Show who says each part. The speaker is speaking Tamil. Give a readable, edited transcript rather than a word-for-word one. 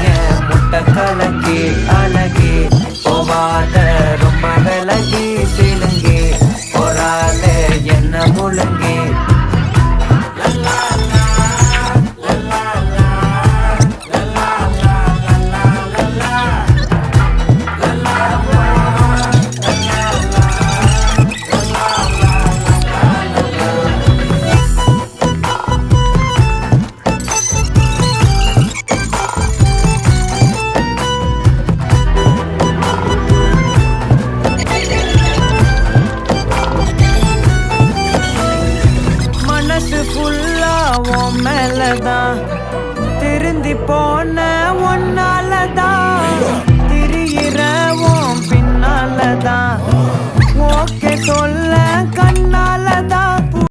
Speaker 1: என் முட்டை கலக்கி அழகி போவாத ரொம்ப விலகி சிலுங்கி போறால என்ன முழுங்கி மேலதான் திருந்தி போன ஒன்னாலதான் திரியிற பின்னாலதான் ஓகே சொல்ல